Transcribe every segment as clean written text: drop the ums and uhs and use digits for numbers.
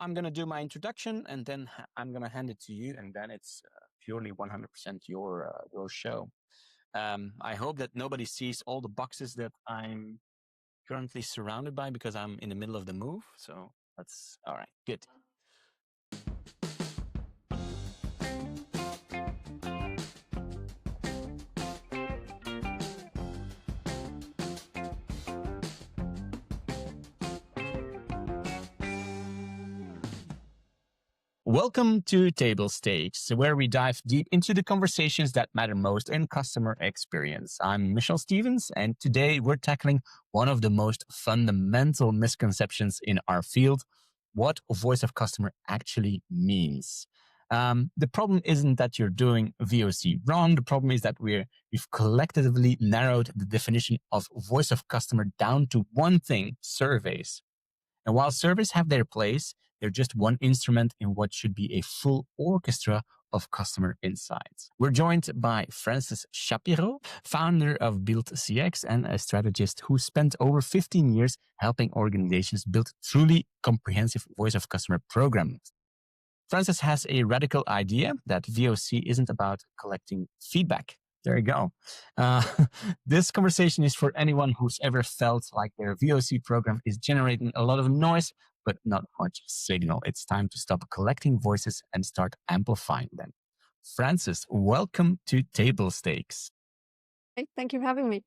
I'm going to do my introduction and then I'm going to hand it to you, and then it's purely 100% your show. I hope that nobody sees all the boxes that I'm currently surrounded by because I'm in the middle of the move. So that's all right. Good. Welcome to Table Stakes, where we dive deep into the conversations that matter most in customer experience. I'm Michel Stevens, and today we're tackling one of the most fundamental misconceptions in our field: what voice of customer actually means. The problem isn't that you're doing VOC wrong. The problem is that we've collectively narrowed the definition of voice of customer down to one thing: surveys. And while surveys have their place, they're just one instrument in what should be a full orchestra of customer insights. We're joined by Francis Shapiro, founder of Build CX and a strategist who spent over 15 years helping organizations build truly comprehensive voice of customer programs. Francis has a radical idea that VOC isn't about collecting feedback. There you go. This conversation is for anyone who's ever felt like their VOC program is generating a lot of noise, but not much signal. It's time to stop collecting voices and start amplifying them. Francis, welcome to Table Stakes. Hey, thank you for having me.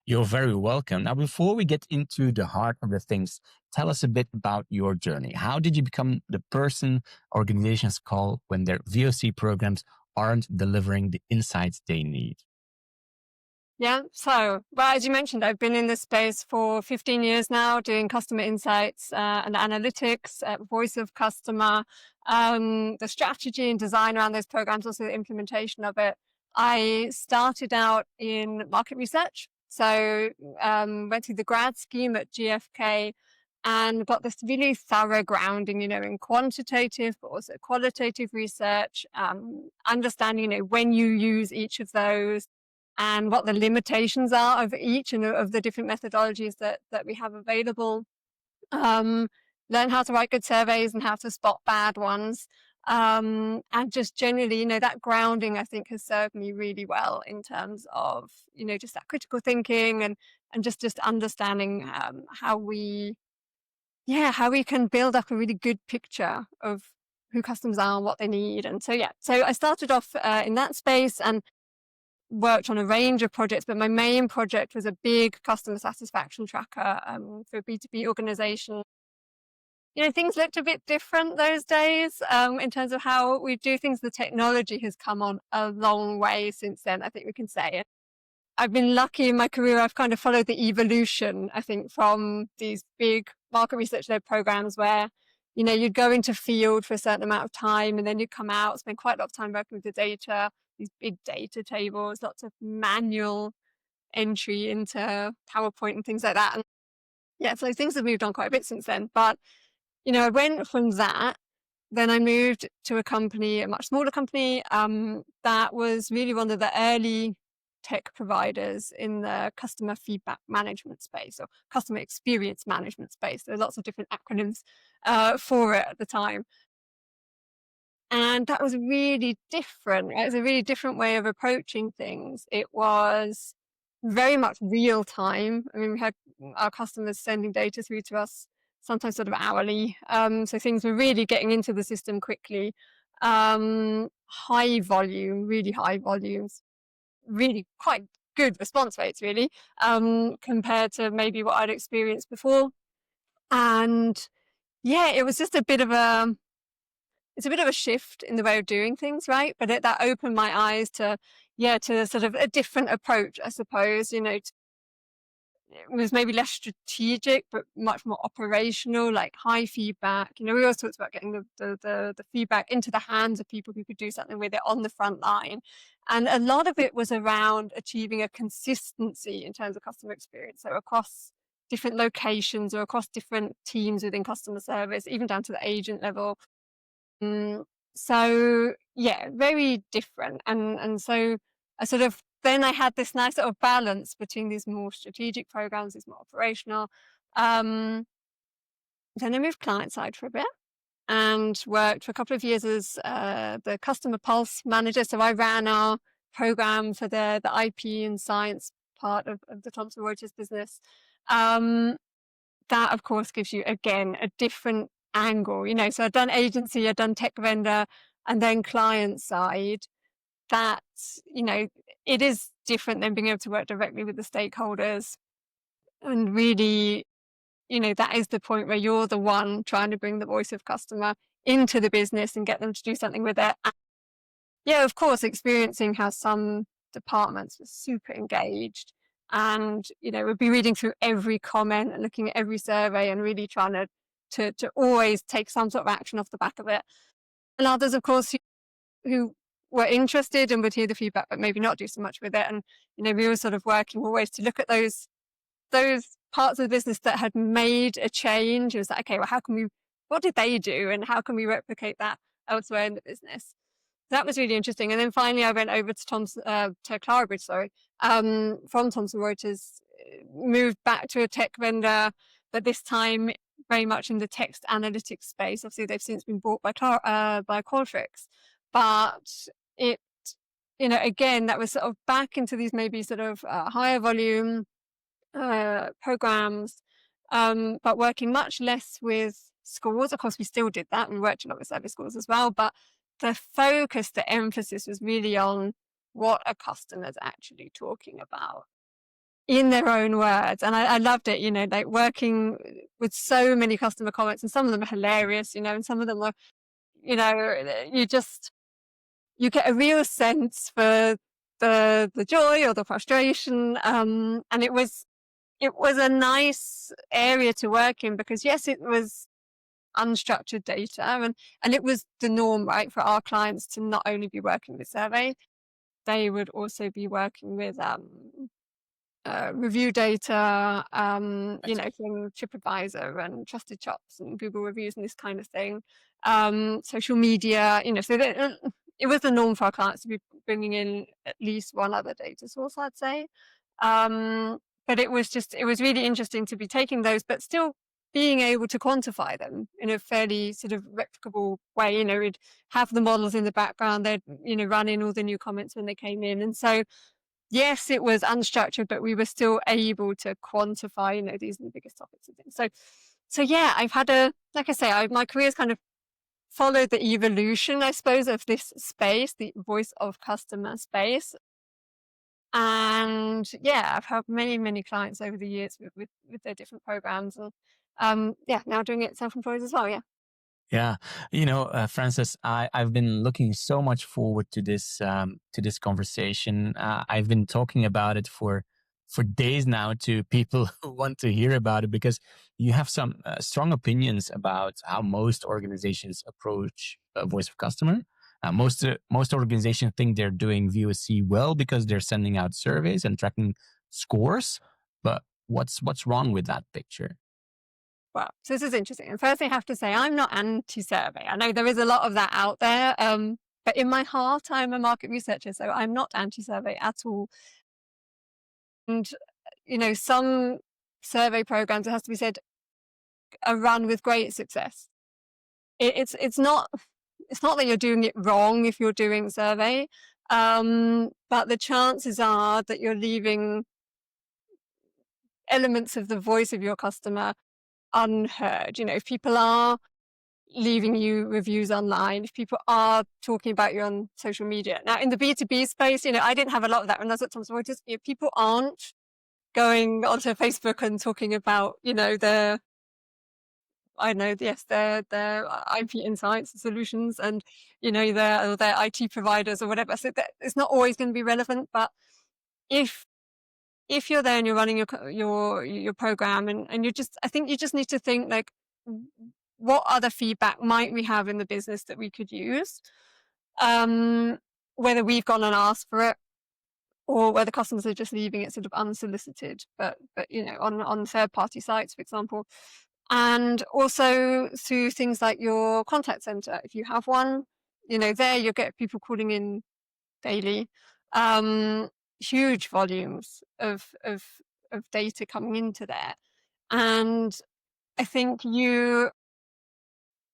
You're very welcome. Now, before we get into the heart of the things, tell us a bit about your journey. How did you become the person organizations call when their VOC programs aren't delivering the insights they need? Yeah, so, well, as you mentioned, I've been in this space for 15 years now, doing customer insights and analytics, voice of customer, the strategy and design around those programs, also the implementation of it. I started out in market research, so went through the grad scheme at GfK and got this really thorough grounding, in quantitative, but also qualitative research, understanding, when you use each of those and what the limitations are of each and of the different methodologies that we have available. Learn how to write good surveys and how to spot bad ones. And just generally, that grounding, I think, has served me really well in terms of, just that critical thinking and just understanding how we can build up a really good picture of who customers are and what they need. And so I started off in that space and worked on a range of projects, but my main project was a big customer satisfaction tracker for a B2B organization. Things looked a bit different those days in terms of how we do things. The technology has come on a long way since then, I think we can say. I've been lucky in my career. I've kind of followed the evolution, I think, from these big market research-led programs where, you'd go into field for a certain amount of time and then you'd come out, spend quite a lot of time working with the data, these big data tables, lots of manual entry into PowerPoint and things like that. And so things have moved on quite a bit since then. But, I went from that. Then I moved to a much smaller company, that was really one of the early tech providers in the customer feedback management space or customer experience management space. There are lots of different acronyms for it at the time. And that was really different. Right? It was a really different way of approaching things. It was very much real time. I mean, we had our customers sending data through to us sometimes sort of hourly. So things were really getting into the system quickly. High volume, really high volumes, really quite good response rates, really, compared to maybe what I'd experienced before. And it was just a bit of a shift in the way of doing things, right? But that opened my eyes to sort of a different approach, I suppose. It was maybe less strategic, but much more operational, like high feedback. We always talked about getting the feedback into the hands of people who could do something with it on the front line. And a lot of it was around achieving a consistency in terms of customer experience. So across different locations or across different teams within customer service, even down to the agent level. So very different. And so then I had this nice sort of balance between these more strategic programs, these more operational. Then I moved client side for a bit. and worked for a couple of years as the customer pulse manager. So I ran our program for the IP and science part of the Thomson Reuters business. That, of course, gives you, again, a different angle. So I've done agency, I've done tech vendor, and then client side. That, it is different than being able to work directly with the stakeholders. And really, that is the point where you're the one trying to bring the voice of customer into the business and get them to do something with it. And yeah, of course, experiencing how some departments were super engaged and, would be reading through every comment and looking at every survey and really trying to always take some sort of action off the back of it. And others, of course, who were interested and would hear the feedback, but maybe not do so much with it. And, we were sort of working always to look at those parts of the business that had made a change. It was like, okay, well, what did they do? And how can we replicate that elsewhere in the business? That was really interesting. And then finally I went over to Clarabridge, from Thomson Reuters, moved back to a tech vendor, but this time very much in the text analytics space. Obviously they've since been bought by Qualtrics, but it, again, that was sort of back into these maybe sort of higher volume programs, but working much less with schools. Of course, we still did that. We worked a lot with service schools as well, but the focus, the emphasis was really on what a customer's actually talking about in their own words. And I loved it, like working with so many customer comments, and some of them are hilarious, and some of them are, you get a real sense for the joy or the frustration. And it was a nice area to work in because, yes, it was unstructured data, and it was the norm, right, for our clients to not only be working with survey, they would also be working with review data, from TripAdvisor and Trusted Shops and Google reviews and this kind of thing, social media, so that it was the norm for our clients to be bringing in at least one other data source, I'd say. But it was really interesting to be taking those, but still being able to quantify them in a fairly sort of replicable way. We'd have the models in the background, they'd, run in all the new comments when they came in. And so, yes, it was unstructured, but we were still able to quantify, these are the biggest topics and things. So yeah, I've had like I say, my career's kind of followed the evolution, I suppose, of this space, the voice of customer space. And yeah, I've helped many, many clients over the years with their different programs, and now doing it self-employed as well. Yeah. Yeah, Francis, I've been looking so much forward to this conversation. I've been talking about it for days now to people who want to hear about it, because you have some strong opinions about how most organizations approach voice of customer. Most organizations think they're doing VOC well because they're sending out surveys and tracking scores. But what's wrong with that picture? Well, so this is interesting. And first I have to say, I'm not anti-survey. I know there is a lot of that out there. But in my heart, I'm a market researcher, so I'm not anti-survey at all. And, some survey programs, it has to be said, are run with great success. It's not that you're doing it wrong if you're doing survey, but the chances are that you're leaving elements of the voice of your customer unheard. If people are leaving you reviews online, if people are talking about you on social media. Now, in the B2B space, I didn't have a lot of that when I was at Thomson Reuters. People aren't going onto Facebook and talking about, their IP insights and solutions and, their IT providers or whatever. So it's not always going to be relevant. But if you're there and you're running your program and I think you just need to think, like, what other feedback might we have in the business that we could use? Whether we've gone and asked for it, or whether customers are just leaving it sort of unsolicited, but on third-party sites, for example. And also through things like your contact center, if you have one, there you'll get people calling in daily, huge volumes of data coming into there. And I think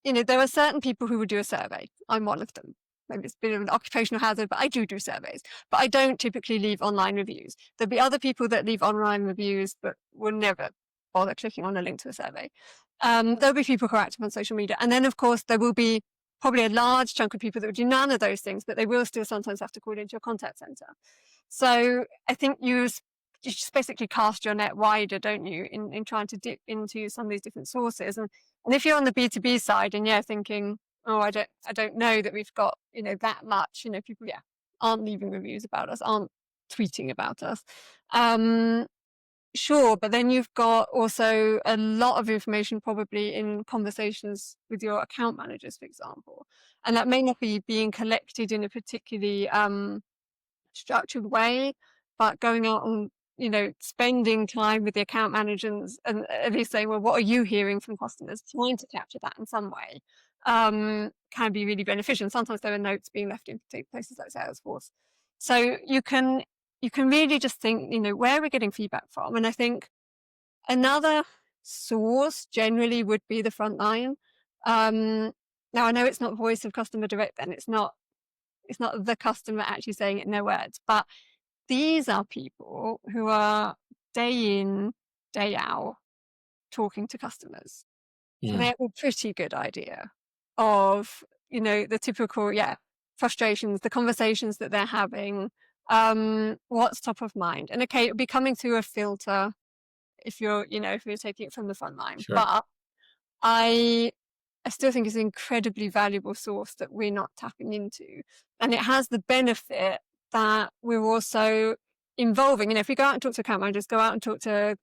there are certain people who would do a survey. I'm one of them. Maybe it's a bit of an occupational hazard, but I do surveys. But I don't typically leave online reviews. There'll be other people that leave online reviews, but will never bother clicking on a link to a survey. There'll be people who are active on social media. And then, of course, there will be probably a large chunk of people that would do none of those things, but they will still sometimes have to call into your contact center. So I think you just basically cast your net wider, don't you, in trying to dip into some of these different sources. And if you're on the B2B side and thinking, oh, I don't know that we've got, that much, people, aren't leaving reviews about us, aren't tweeting about us. Sure, but then you've got also a lot of information probably in conversations with your account managers, for example. And that may not be being collected in a particularly structured way, but going out and spending time with the account managers and at least saying, well, what are you hearing from customers, trying to capture that in some way, can be really beneficial. And sometimes there are notes being left in places like Salesforce, so you can really just think, where are we getting feedback from? And I think another source generally would be the front line. Now I know it's not voice of customer direct, and it's not the customer actually saying it in their words, but these are people who are day in, day out talking to customers. So they have a pretty good idea of, the typical, frustrations, the conversations that they're having, what's top of mind. And okay, it'll be coming through a filter if you're taking it from the front line. Sure. But I still think it's an incredibly valuable source that we're not tapping into. And it has the benefit that we're also involving. If we go out and talk to account managers, go out and talk to,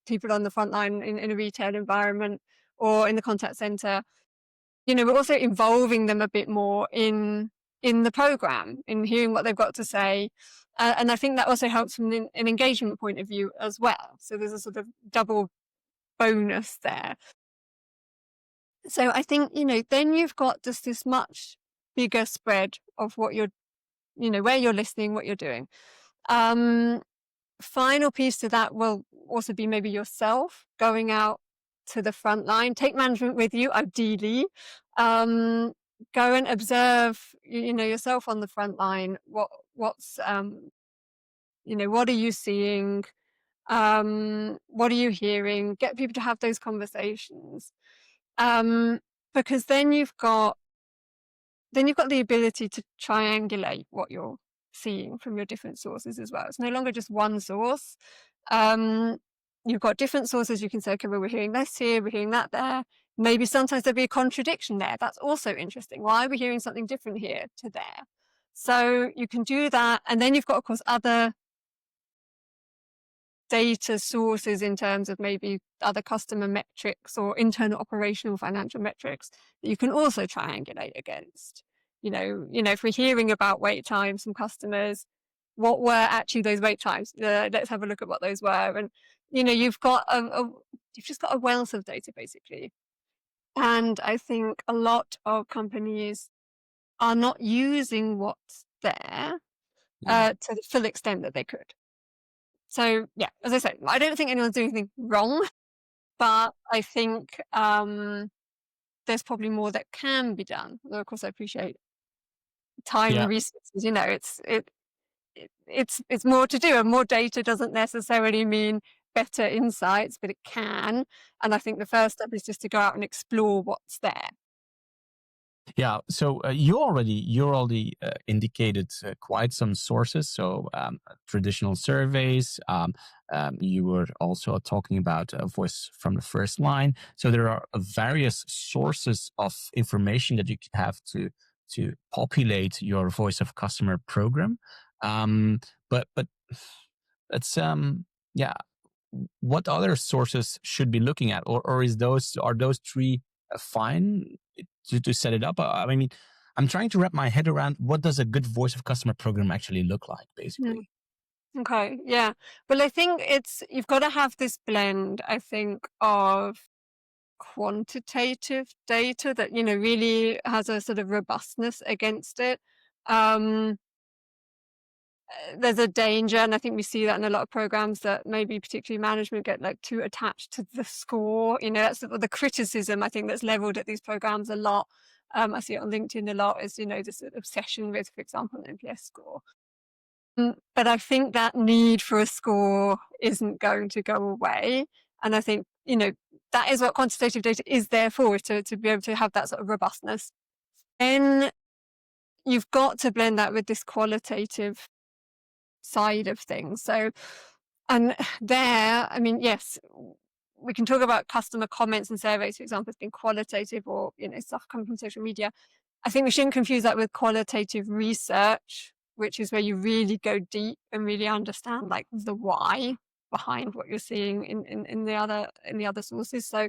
people on the front line in a retail environment or in the contact center, we're also involving them a bit more in the program, in hearing what they've got to say. And I think that also helps from an engagement point of view as well. So there's a sort of double bonus there. So I think, then you've got just this much bigger spread of what you're, where you're listening, what you're doing. Final piece to that will also be maybe yourself going out to the front line. Take management with you, ideally. Go and observe, yourself on the front line. What's what are you seeing? What are you hearing? Get people to have those conversations. Because then you've got the ability to triangulate what you're seeing from your different sources as well. It's no longer just one source. You've got different sources. You can say, okay, well, we're hearing this here, we're hearing that there. Maybe sometimes there'll be a contradiction there. That's also interesting. Why are we hearing something different here to there? So you can do that. And then you've got, of course, other data sources in terms of maybe other customer metrics or internal operational financial metrics that you can also triangulate against. If we're hearing about wait times from customers, what were actually those wait times? Let's have a look at what those were. And you've got you've just got a wealth of data basically. And I think a lot of companies are not using what's there to the full extent that they could. So as I said, I don't think anyone's doing anything wrong, but I think there's probably more that can be done. Although of course I appreciate time and resources. It's more to do, and more data doesn't necessarily mean better insights, but it can. And I think the first step is just to go out and explore what's there. Yeah, so you already indicated quite some sources. So traditional surveys. You were also talking about voice from the first line. So there are various sources of information that you could have to populate your voice of customer program. But it's what other sources should be looking at, or are those three fine to set it up? I mean, I'm trying to wrap my head around what does a good voice of customer program actually look like, basically. Okay, yeah. Well, I think you've got to have this blend, I think, of quantitative data that, really has a sort of robustness against it. there's a danger, and I think we see that in a lot of programs, that maybe particularly management get like too attached to the score. That's the criticism I think that's leveled at these programs a lot. I see it on LinkedIn a lot, is this obsession with, for example, an NPS score. But I think that need for a score isn't going to go away. And I think, that is what quantitative data is there for, to be able to have that sort of robustness. Then you've got to blend that with this qualitative side of things. So, and there, yes, we can talk about customer comments and surveys, for example, as being qualitative, or, stuff coming from social media. I think we shouldn't confuse that with qualitative research, which is where you really go deep and really understand like the why behind what you're seeing in the other sources. So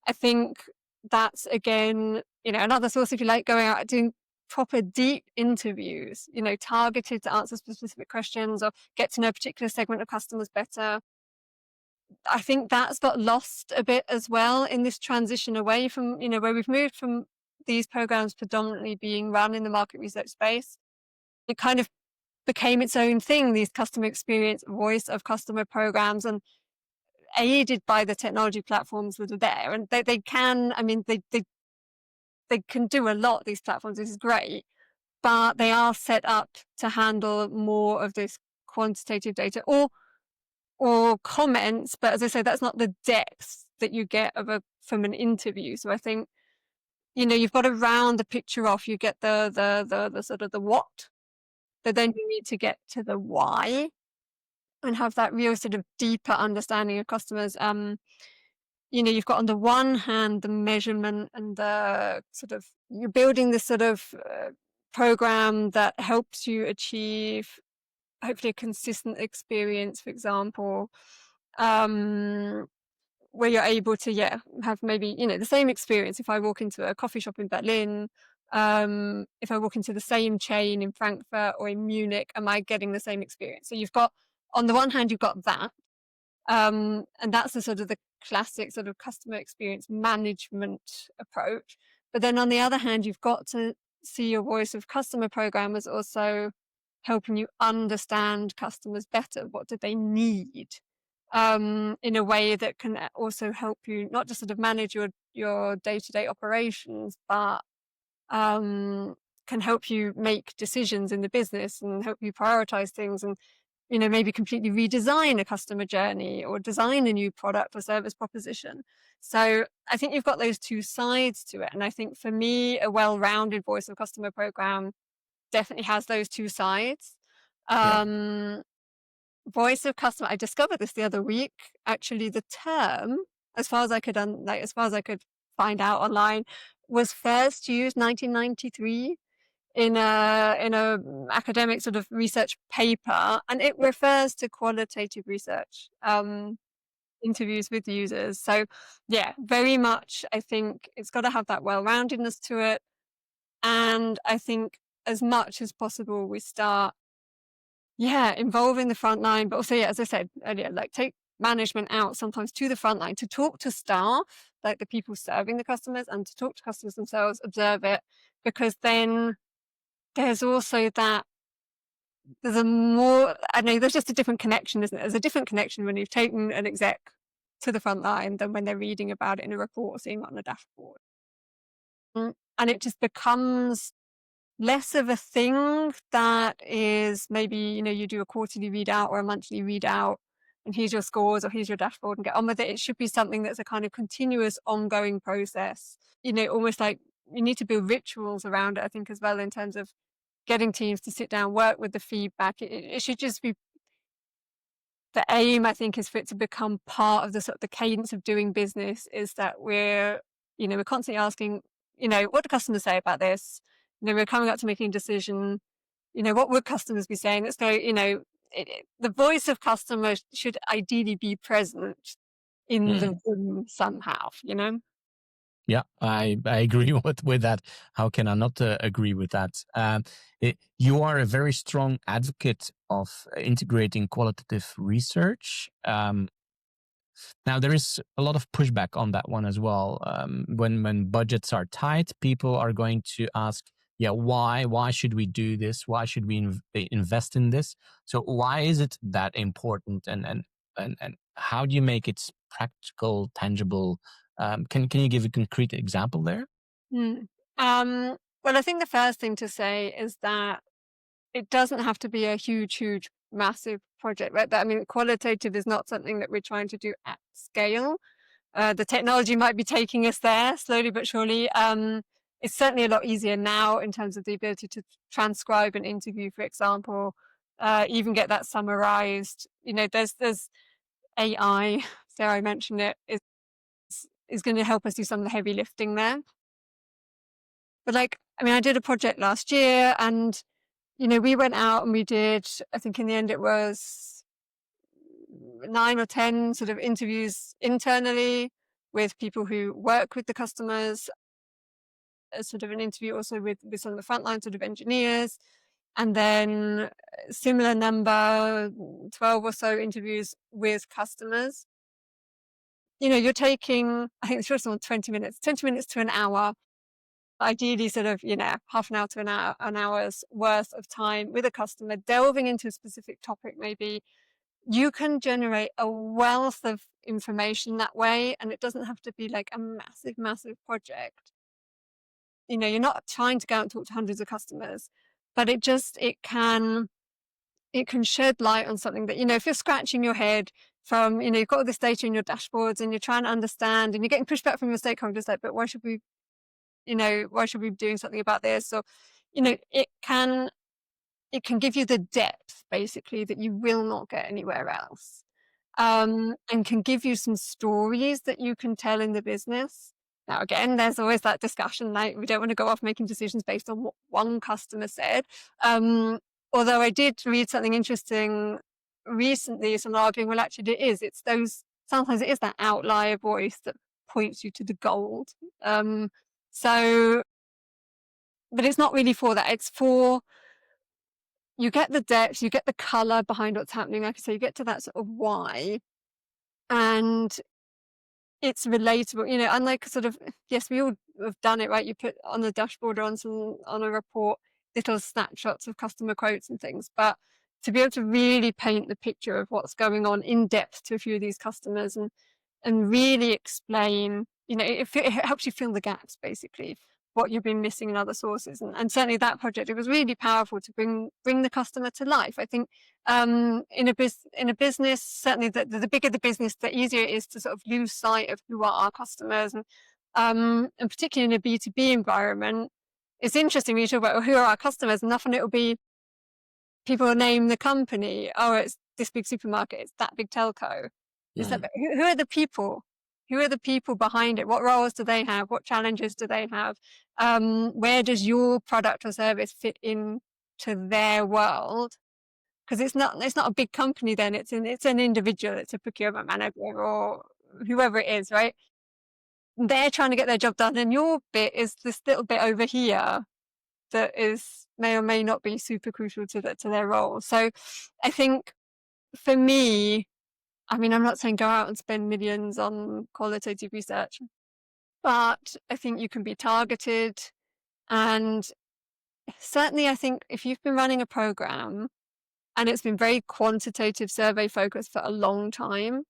I think that's, again, another source, if you like, going out doing proper deep interviews, targeted to answer specific questions or get to know a particular segment of customers better. I think that's got lost a bit as well in this transition away from, where we've moved from these programs predominantly being run in the market research space. It kind of became its own thing, these customer experience, voice of customer programs, and aided by the technology platforms that are there. And they can, they can do a lot, these platforms. This is great, but they are set up to handle more of this quantitative data or comments. But as I say, that's not the depth that you get from an interview. So I think, you've got to round the picture off. You get the sort of the what, but then you need to get to the why and have that real sort of deeper understanding of customers. You've got on the one hand the measurement and the sort of, you're building this sort of program that helps you achieve hopefully a consistent experience, for example, where you're able to have maybe the same experience. If I walk into a coffee shop in Berlin, if I walk into the same chain in Frankfurt or in Munich, am I getting the same experience? So you've got, on the one hand, you've got that, and that's the sort of the classic sort of customer experience management approach. But then on the other hand, you've got to see your voice of customer program as also helping you understand customers better. What do they need? In a way that can also help you not just sort of manage your day-to-day operations, but can help you make decisions in the business and help you prioritize things, and maybe completely redesign a customer journey or design a new product or service proposition. So I think you've got those two sides to it. And I think for me, a well-rounded voice of customer program definitely has those two sides. Voice of customer, I discovered this the other week. Actually, the term, as far as I could find out online, was first used 1993 in a academic sort of research paper, and it refers to qualitative research, interviews with users. So very much, I think it's got to have that well-roundedness to it. And I think as much as possible we start involving the front line, but also as I said earlier, like take management out sometimes to the front line to talk to staff, like the people serving the customers, and to talk to customers themselves, observe it, because then there's also that, there's just a different connection, isn't it? There's a different connection when you've taken an exec to the front line than when they're reading about it in a report or seeing it on a dashboard. And it just becomes less of a thing that is maybe, you do a quarterly readout or a monthly readout and here's your scores or here's your dashboard and get on with it. It should be something that's a kind of continuous ongoing process, almost like you need to build rituals around it, I think, as well, in terms of getting teams to sit down, work with the feedback. It should just be, the aim, I think, is for it to become part of the sort of the cadence of doing business, is that we're constantly asking, what do customers say about this? We're coming up to making a decision. What would customers be saying? Let's go, the voice of customers should ideally be present in the room somehow, Yeah, I agree with that. How can I not agree with that? You are a very strong advocate of integrating qualitative research. Now, there is a lot of pushback on that one as well. When budgets are tight, people are going to ask yeah, why should we do this? Why should we invest in this? So why is it that important? And how do you make it practical, tangible? Can you give a concrete example there? Mm. Well, I think the first thing to say is that it doesn't have to be a huge, massive project, right? I mean, qualitative is not something that we're trying to do at scale. The technology might be taking us there slowly but surely. It's certainly a lot easier now in terms of the ability to transcribe an interview, for example, even get that summarized. You know, there's AI, dare I mention it, is going to help us do some of the heavy lifting there. But like, I mean, I did a project last year and, you know, we went out and we did, I think in the end it was 9 or 10 sort of interviews internally with people who work with the customers, sort of an interview also with some of the frontline sort of engineers, and then similar number, 12 or so interviews with customers. You know, you're taking, I think the first one 20 minutes to an hour, ideally sort of, you know, half an hour to an hour's worth of time with a customer, delving into a specific topic maybe. You can generate a wealth of information that way, and it doesn't have to be like a massive project. You know, you're not trying to go out and talk to hundreds of customers, but it can shed light on something that, you know, if you're scratching your head from, you know, you've got all this data in your dashboards and you're trying to understand and you're getting pushback from your stakeholders like, but why should we be doing something about this? Or, you know, it can give you the depth basically that you will not get anywhere else. And can give you some stories that you can tell in the business. Now, again, there's always that discussion, like we don't want to go off making decisions based on what one customer said. Although I did read something interesting recently, some arguing, well, actually sometimes it is that outlier voice that points you to the gold. So, but it's not really for that. It's for, you get the depth, you get the color behind what's happening. Like I say, you get to that sort of why. And it's relatable, you know, unlike sort of, yes, we all have done it, right? You put on the dashboard or on a report, little snapshots of customer quotes and things, but to be able to really paint the picture of what's going on in depth to a few of these customers and really explain, you know, it helps you fill the gaps, basically, what you've been missing in other sources. And certainly that project, it was really powerful to bring the customer to life. I think in a business, certainly the bigger the business, the easier it is to sort of lose sight of who are our customers. And particularly in a B2B environment, it's interesting when you talk about who are our customers, and often it'll be people name the company. Oh, it's this big supermarket, it's that big telco. It's that, who are the people? Who are the people behind it? What roles do they have? What challenges do they have? Where does your product or service fit in to their world? Because it's not a big company then, it's an individual, it's a procurement manager or whoever it is, right? They're trying to get their job done, and your bit is this little bit over here that may or may not be super crucial to their role. So I think for me, I mean, I'm not saying go out and spend millions on qualitative research, but I think you can be targeted. And certainly I think if you've been running a program and it's been very quantitative survey focused for a long time,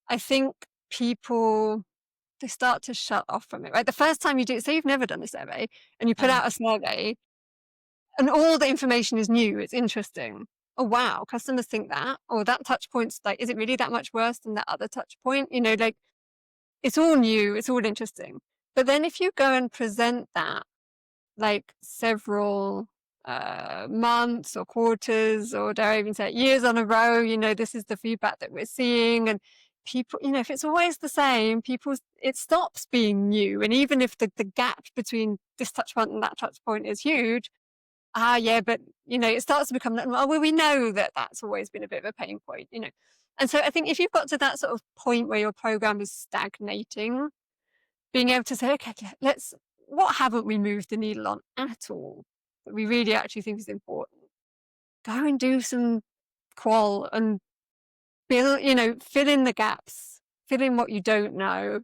I think people, they start to shut off from it, right? The first time you do, say you've never done a survey and you put out a survey and all the information is new, it's interesting. Oh, wow, customers think that, or that touch point's like, is it really that much worse than that other touch point? You know, like it's all new, it's all interesting. But then if you go and present that like several months or quarters, or dare I even say years on a row, you know, this is the feedback that we're seeing. And people, you know, if it's always the same, it stops being new. And even if the gap between this touch point and that touch point is huge, yeah, but, you know, it starts to become, well, we know that that's always been a bit of a pain point, you know. And so I think if you've got to that sort of point where your program is stagnating, being able to say, okay, what haven't we moved the needle on at all that we really actually think is important? Go and do some qual and fill in the gaps, fill in what you don't know.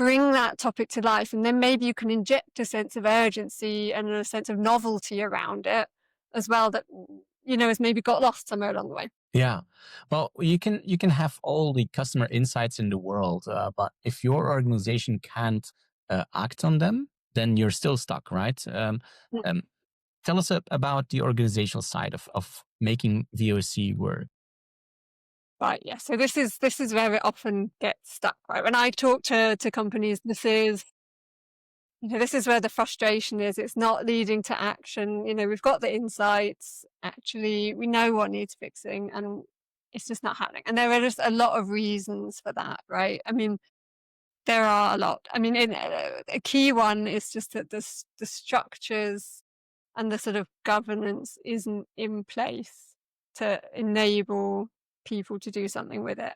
bring that topic to life, and then maybe you can inject a sense of urgency and a sense of novelty around it as well that has maybe got lost somewhere along the way. Yeah. Well, you can have all the customer insights in the world, but if your organization can't act on them, then you're still stuck, right? Mm. Um, Tell us about the organizational side of making VOC work. Right, yeah. So this is where it often gets stuck, right? When I talk to companies, this is where the frustration is. It's not leading to action. We've got the insights. Actually, we know what needs fixing, and it's just not happening. And there are just a lot of reasons for that, right? I mean, there are a lot. I mean, a key one is just that the structures and the sort of governance isn't in place to enable people to do something with it.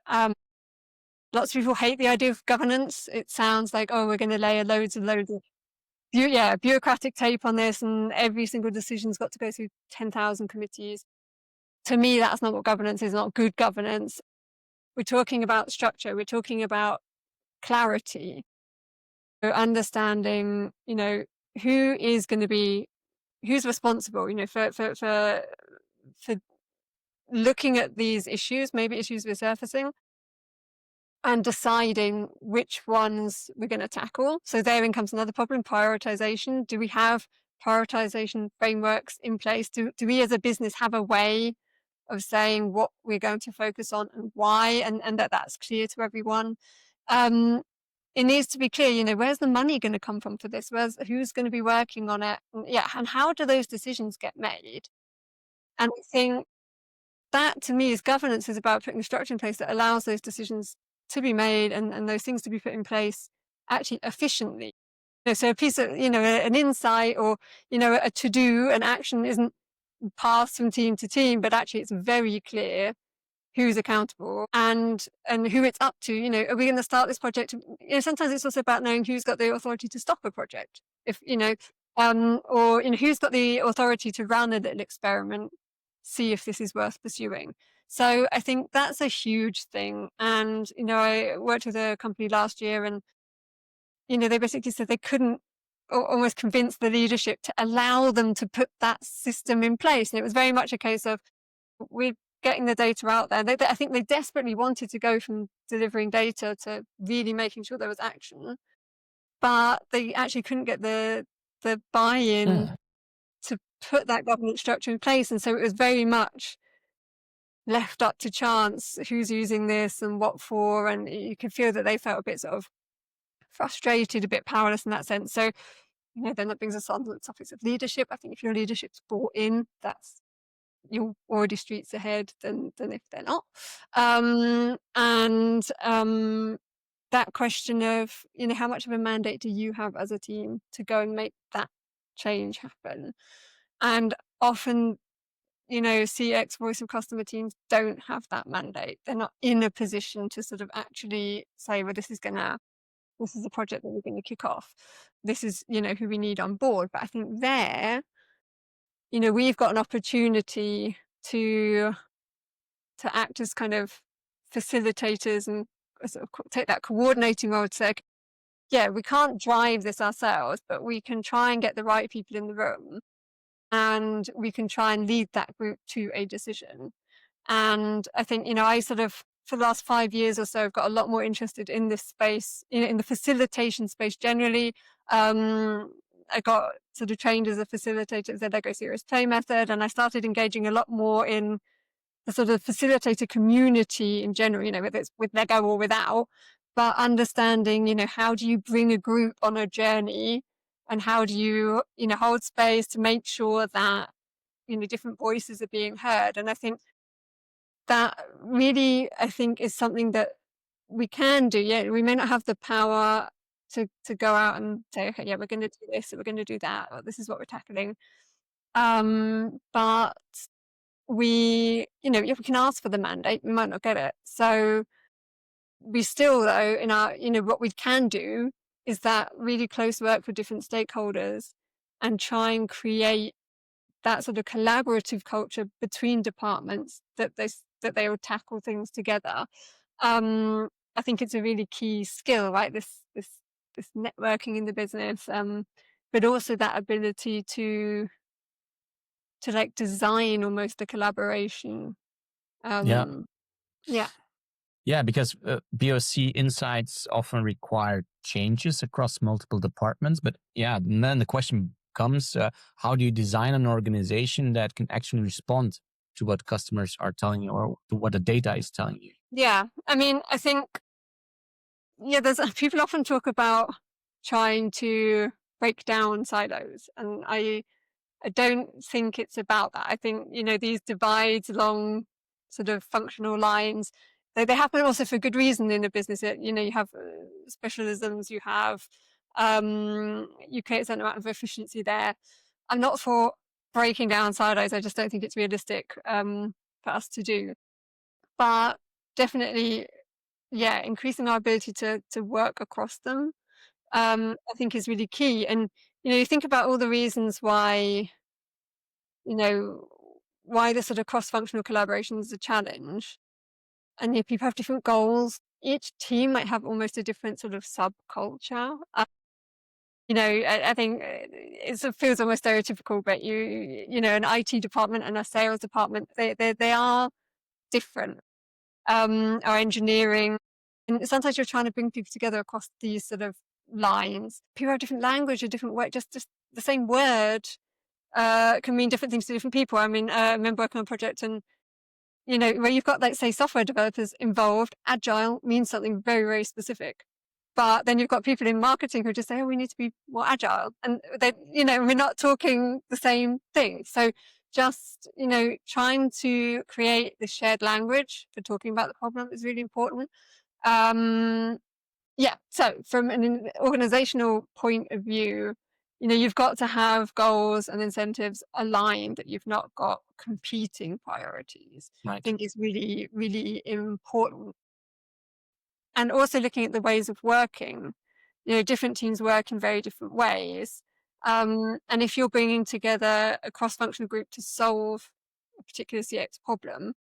Lots of people hate the idea of governance. It sounds like, oh, we're going to lay loads of bureaucratic tape on this, and every single decision's got to go through 10,000 committees. To me, that's not what governance is, not good governance. We're talking about structure. We're talking about clarity. So understanding, who is going to be, who's responsible, for looking at these issues, maybe issues we're surfacing, and deciding which ones we're going to tackle. So therein comes another problem, prioritization. Do we have prioritization frameworks in place? Do we as a business have a way of saying what we're going to focus on and why, and that's clear to everyone? It needs to be clear, where's the money going to come from for this? Who's going to be working on it? And how do those decisions get made? And I think that, to me, is governance, is about putting a structure in place that allows those decisions to be made and those things to be put in place actually efficiently. So a piece of, an insight or, a to-do, an action isn't passed from team to team, but actually it's very clear who's accountable and who it's up to. Are we going to start this project? Sometimes it's also about knowing who's got the authority to stop a project. If, or, who's got the authority to run a little experiment, see if this is worth pursuing. So I think that's a huge thing. And, I worked with a company last year and, they basically said they couldn't almost convince the leadership to allow them to put that system in place. And it was very much a case of, we're getting the data out there. I think they desperately wanted to go from delivering data to really making sure there was action, but they actually couldn't get the buy-in to put that governance structure in place. And so it was very much left up to chance who's using this and what for. And you could feel that they felt a bit sort of frustrated, a bit powerless in that sense. So, then that brings us on to the topics of leadership. I think if your leadership's bought in, you're already streets ahead than if they're not. That question of, how much of a mandate do you have as a team to go and make that change happen? And often, CX voice of customer teams don't have that mandate. They're not in a position to sort of actually say, well, this is a project that we're going to kick off. This is, who we need on board. But I think there, we've got an opportunity to act as kind of facilitators and sort of take that coordinating role to say, yeah, we can't drive this ourselves, but we can try and get the right people in the room and we can try and lead that group to a decision. And I think, I sort of, for the last 5 years or so, I've got a lot more interested in this space, in the facilitation space generally. I got sort of trained as a facilitator of the Lego Serious Play method, and I started engaging a lot more in the sort of facilitator community in general, whether it's with Lego or without, but understanding, how do you bring a group on a journey and how do you, hold space to make sure that, different voices are being heard. And I think that really, is something that we can do. Yeah, we may not have the power to go out and say, okay, yeah, we're going to do this, or we're going to do that, or this is what we're tackling. But we, if we can ask for the mandate, we might not get it. So we still, though, in our, what we can do is that really close work with different stakeholders and try and create that sort of collaborative culture between departments that they will tackle things together. I think it's a really key skill, right? This this networking in the business, but also that ability to like design almost a collaboration. Yeah. Yeah. Yeah, because VOC insights often require changes across multiple departments. But yeah, and then the question comes, how do you design an organization that can actually respond to what customers are telling you or to what the data is telling you? Yeah. I mean, I think, yeah, there's people often talk about trying to break down silos. And I don't think it's about that. I think, these divides along sort of functional lines, they happen also for good reason in a business. You have specialisms, you create a certain amount of efficiency there. I'm not for breaking down silos. I just don't think it's realistic for us to do. But definitely, yeah, increasing our ability to work across them, I think is really key. And, you think about all the reasons why, you know, why the sort of cross-functional collaboration is a challenge. And people have different goals. Each team might have almost a different sort of subculture. I think it sort of feels almost stereotypical, but an IT department and a sales department, they are different. Or engineering, and sometimes you're trying to bring people together across these sort of lines. People have different language, a different word. Just the same word can mean different things to different people. I mean, I remember working on a project and, where you've got, like, say, software developers involved, agile means something very, very specific. But then you've got people in marketing who just say, oh, we need to be more agile. And we're not talking the same thing. So just, trying to create the shared language for talking about the problem is really important. Yeah. So from an organizational point of view, you've got to have goals and incentives aligned, that you've not got competing priorities. I Right. think is really, really important. And also looking at the ways of working. Different teams work in very different ways. And if you're bringing together a cross-functional group to solve a particular CX problem,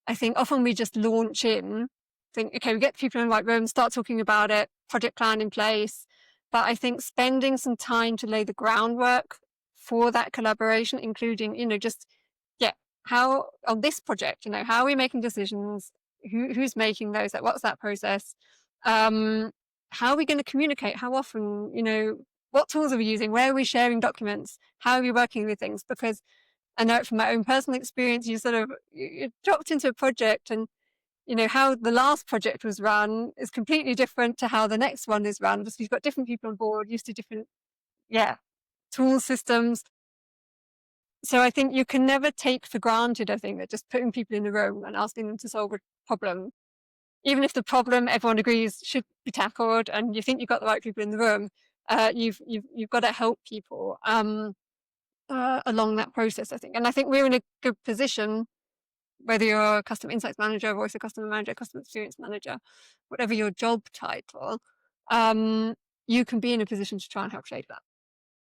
I think often we just launch in, think, okay, we get people in the right room, start talking about it, project plan in place. But I think spending some time to lay the groundwork for that collaboration, including, just, yeah, how on this project, how are we making decisions? Who's making those? Like, what's that process? How are we going to communicate? How often? What tools are we using? Where are we sharing documents? How are we working with things? Because I know it from my own personal experience, you dropped into a project and, how the last project was run is completely different to how the next one is run, because you've got different people on board, used to different, tool systems. So I think you can never take for granted, I think, that just putting people in a room and asking them to solve a problem, even if the problem everyone agrees should be tackled and you think you've got the right people in the room, you've got to help people along that process, I think. And I think we're in a good position, whether you're a customer insights manager, voice of customer manager, customer experience manager, whatever your job title, you can be in a position to try and help shape that.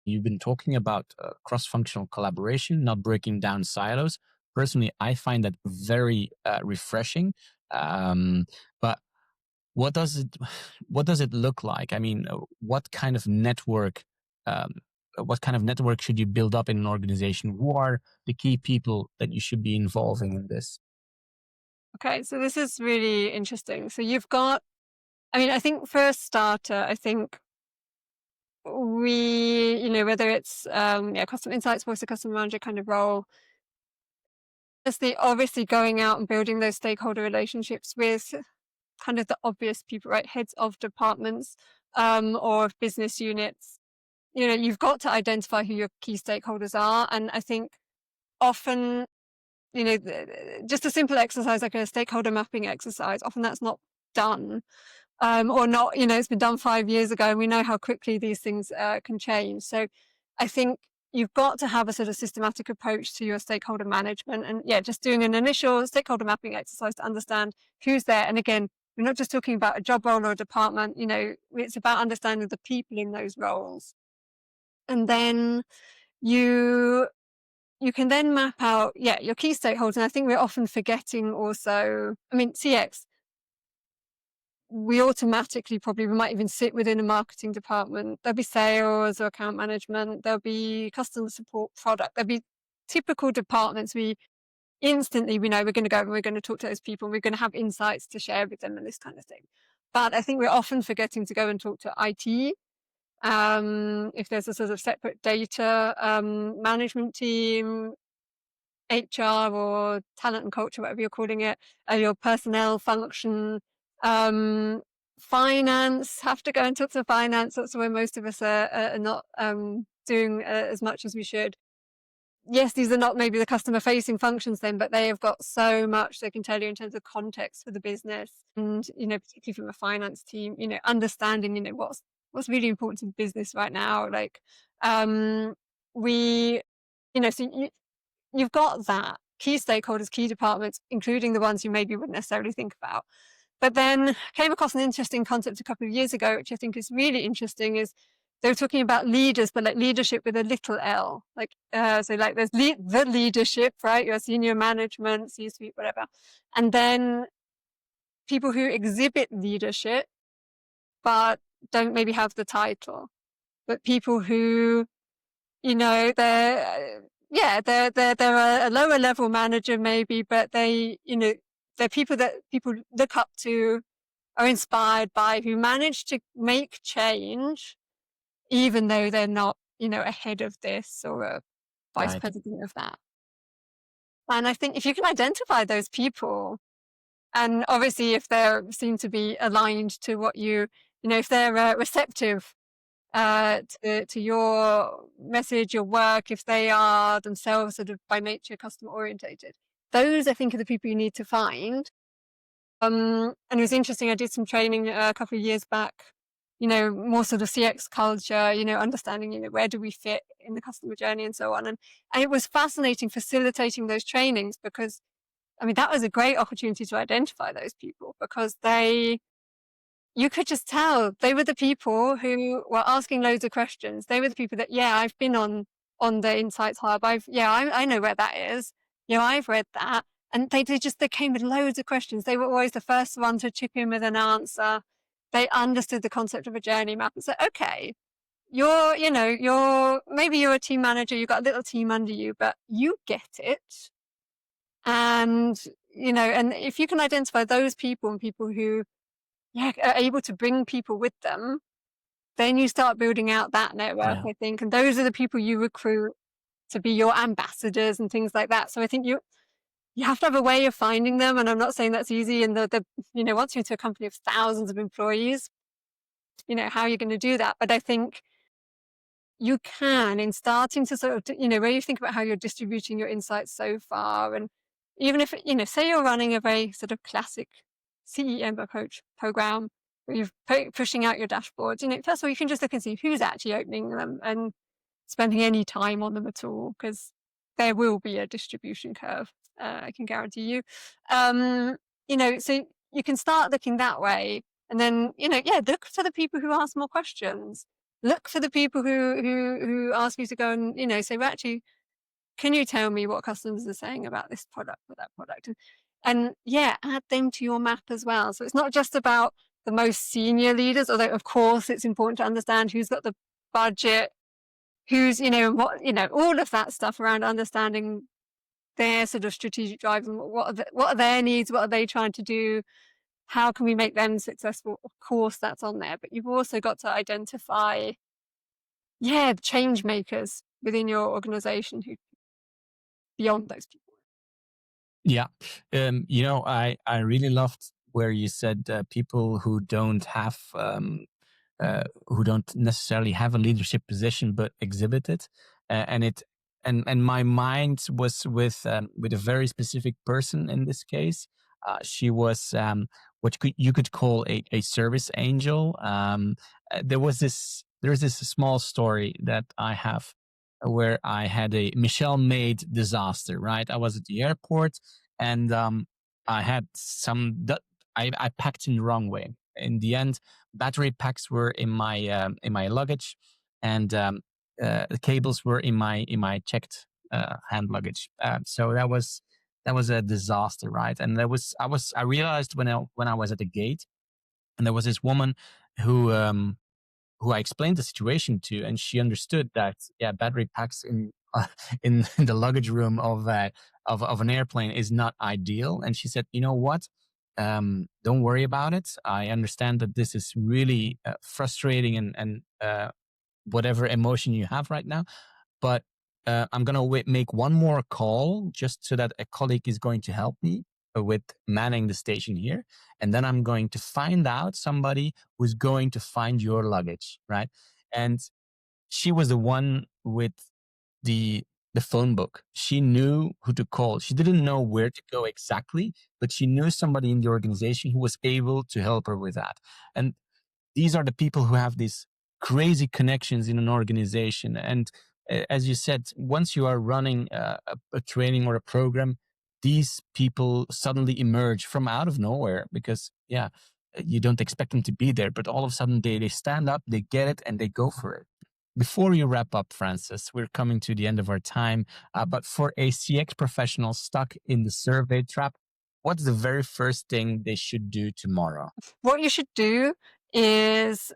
You've been talking about cross-functional collaboration, not breaking down silos. Personally, I find that very refreshing. But what does it look like? I mean, um, what kind of network should you build up in an organization? Who are the key people that you should be involving in this? Okay, so this is really interesting. So you've got, I think for a starter, I think whether it's customer insights, voice of customer manager kind of role, obviously going out and building those stakeholder relationships with kind of the obvious people, right? Heads of departments or business units. You've got to identify who your key stakeholders are. And I think often, just a simple exercise like a stakeholder mapping exercise, often that's not done. Or not, it's been done 5 years ago, and we know how quickly these things can change. So I think you've got to have a sort of systematic approach to your stakeholder management, and just doing an initial stakeholder mapping exercise to understand who's there. And again, we're not just talking about a job role or a department, it's about understanding the people in those roles. And then you can then map out, your key stakeholders. And I think we're often forgetting also, CX, we automatically we might even sit within a marketing department. There'll be sales or account management. There'll be customer support, product. There'll be typical departments. We instantly, we know we're going to go and we're going to talk to those people. We're going to have insights to share with them and this kind of thing. But I think we're often forgetting to go and talk to IT. If there's a sort of separate data management team, HR or talent and culture, whatever you're calling it, your personnel function, finance, have to go and talk to finance. That's where most of us are not doing as much as we should. Yes, these are not maybe the customer facing functions then, but they have got so much they can tell you in terms of context for the business. And, particularly from a finance team, understanding, what's really important to the business right now. Like, so you've got that key stakeholders, key departments, including the ones you maybe wouldn't necessarily think about. But then came across an interesting concept a couple of years ago, which I think is really interesting, is they were talking about leaders, but like leadership with a little L. Like, so like there's the leadership, right? Your senior management, C-suite, whatever. And then people who exhibit leadership, but don't maybe have the title. But people who, they're a lower level manager maybe, but they're people that people look up to, are inspired by, who manage to make change, even though they're not, a head of this or a vice president of that. And I think if you can identify those people, and obviously if they seem to be aligned to what if they're receptive to your message, your work, if they are themselves sort of by nature customer orientated, those I think are the people you need to find. And it was interesting. I did some training a couple of years back, more sort of CX culture, understanding, where do we fit in the customer journey and so on. And it was fascinating facilitating those trainings because, that was a great opportunity to identify those people because you could just tell they were the people who were asking loads of questions. They were the people that, I've been on the Insights Hub. I know where that is. I've read that. And they came with loads of questions. They were always the first one to chip in with an answer. They understood the concept of a journey map and said, okay, maybe you're a team manager, you've got a little team under you, but you get it. And, and if you can identify those people and people who are able to bring people with them, then you start building out that network, I think. And those are the people you recruit to be your ambassadors and things like that. So I think you have to have a way of finding them. And I'm not saying that's easy. And once you're into a company of thousands of employees, how are you going to do that? But I think you can, in starting to sort of, where you think about how you're distributing your insights so far. And even if, say you're running a very sort of classic CEM approach program where you're pushing out your dashboards, first of all, you can just look and see who's actually opening them and spending any time on them at all, because there will be a distribution curve. I can guarantee you. So you can start looking that way, and then look for the people who ask more questions. Look for the people who ask you to go and say, well, actually, can you tell me what customers are saying about this product or that product? And add them to your map as well. So it's not just about the most senior leaders, although of course it's important to understand who's got the budget, who's what all of that stuff around understanding their sort of strategic drives and what are their needs, what are they trying to do, how can we make them successful. Of course that's on there, but you've also got to identify change makers within your organization who beyond those people. I really loved where you said people who don't have who don't necessarily have a leadership position but exhibit it, and my mind was with a very specific person in this case. She was what you could call a service angel. There's this small story that I have where I had a Michel made disaster, right? I was at the airport and I had I packed in the wrong way. In the end, battery packs were in my luggage, and the cables were in my checked hand luggage. So that was a disaster, right? And I realized when I was at the gate And there was this woman who I explained the situation to, and she understood that battery packs in the luggage room of an airplane is not ideal. And she said, you know what? Don't worry about it. I understand that this is really frustrating and whatever emotion you have right now, but I'm going to make one more call just so that a colleague is going to help me with manning the station here. And then I'm going to find out somebody who's going to find your luggage, right? And she was the one with the phone book. She knew who to call. She didn't know where to go exactly, but she knew somebody in the organization who was able to help her with that. And these are the people who have these crazy connections in an organization. And as you said, once you are running a training or a program, these people suddenly emerge from out of nowhere because, you don't expect them to be there, but all of a sudden they stand up, they get it, and they go for it. Before we wrap up, Francis, we're coming to the end of our time. But for a CX professional stuck in the survey trap, what's the very first thing they should do tomorrow? What you should do is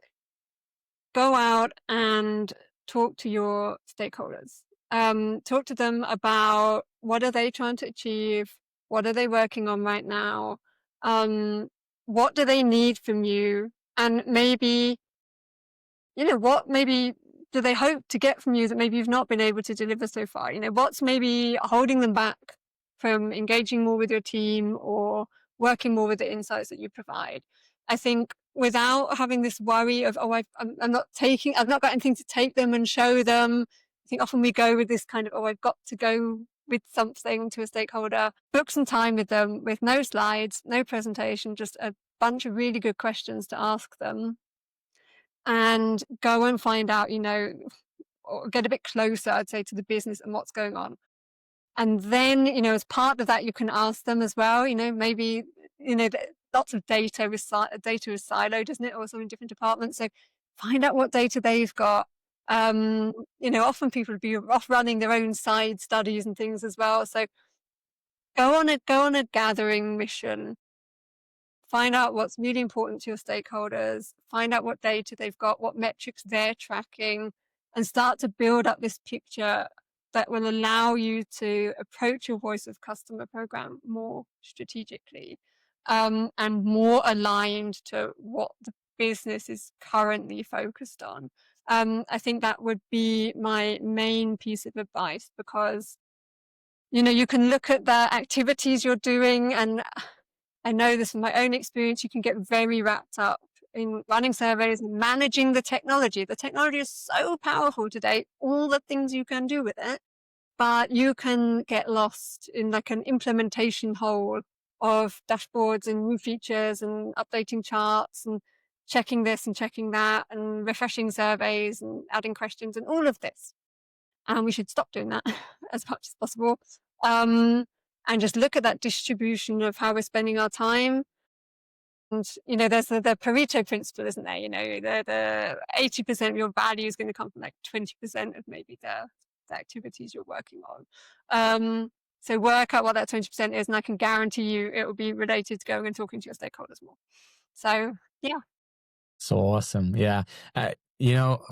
go out and talk to your stakeholders. Talk to them about what are they trying to achieve? What are they working on right now? What do they need from you? And maybe, what maybe do they hope to get from you that maybe you've not been able to deliver so far? What's maybe holding them back from engaging more with your team or working more with the insights that you provide? I think without having this worry of, I'm not got anything to take them and show them. I think often we go with this kind of, I've got to go with something to a stakeholder. Book some time with them with no slides, no presentation, just a bunch of really good questions to ask them. And go and find out, or get a bit closer, I'd say, to the business and what's going on. And then, as part of that, you can ask them as well, maybe, lots of data is siloed, isn't it? Also in different departments. So find out what data they've got. Often people would be off running their own side studies and things as well. So go on a gathering mission. Find out what's really important to your stakeholders, find out what data they've got, what metrics they're tracking, and start to build up this picture that will allow you to approach your voice of customer program more strategically, and more aligned to what the business is currently focused on. I think that would be my main piece of advice, because you can look at the activities you're doing, and I know this from my own experience, you can get very wrapped up in running surveys and managing the technology. The technology is so powerful today, all the things you can do with it, but you can get lost in like an implementation hole of dashboards and new features and updating charts and checking this and checking that and refreshing surveys and adding questions and all of this. And we should stop doing that as much as possible. And just look at that distribution of how we're spending our time. And, there's the Pareto principle, isn't there? The 80% of your value is going to come from like 20% of maybe the activities you're working on. So work out what that 20% is, and I can guarantee you it will be related to going and talking to your stakeholders more. So, yeah. So awesome. Yeah.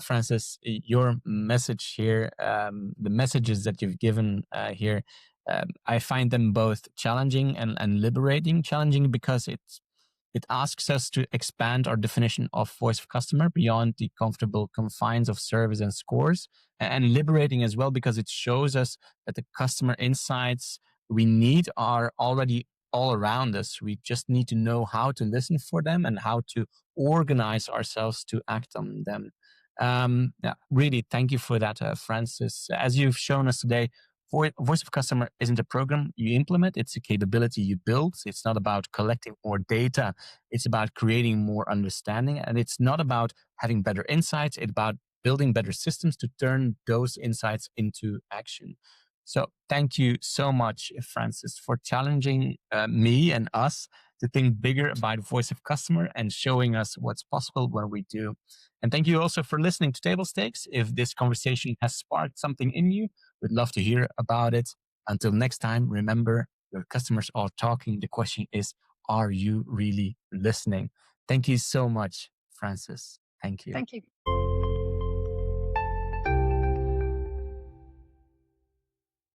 Francis, your message here, the messages that you've given here, I find them both challenging and liberating. Challenging because it asks us to expand our definition of voice of customer beyond the comfortable confines of service and scores, and liberating as well because it shows us that the customer insights we need are already all around us. We just need to know how to listen for them and how to organize ourselves to act on them. Really, thank you for that, Francis. As you've shown us today, Voice of Customer isn't a program you implement, it's a capability you build. It's not about collecting more data, it's about creating more understanding. And it's not about having better insights, it's about building better systems to turn those insights into action. So thank you so much, Francis, for challenging me and us to think bigger about Voice of Customer and showing us what's possible when we do. And thank you also for listening to Table Stakes. If this conversation has sparked something in you, we'd love to hear about it. Until next time, remember, your customers are talking. The question is, are you really listening? Thank you so much, Francis. Thank you. Thank you.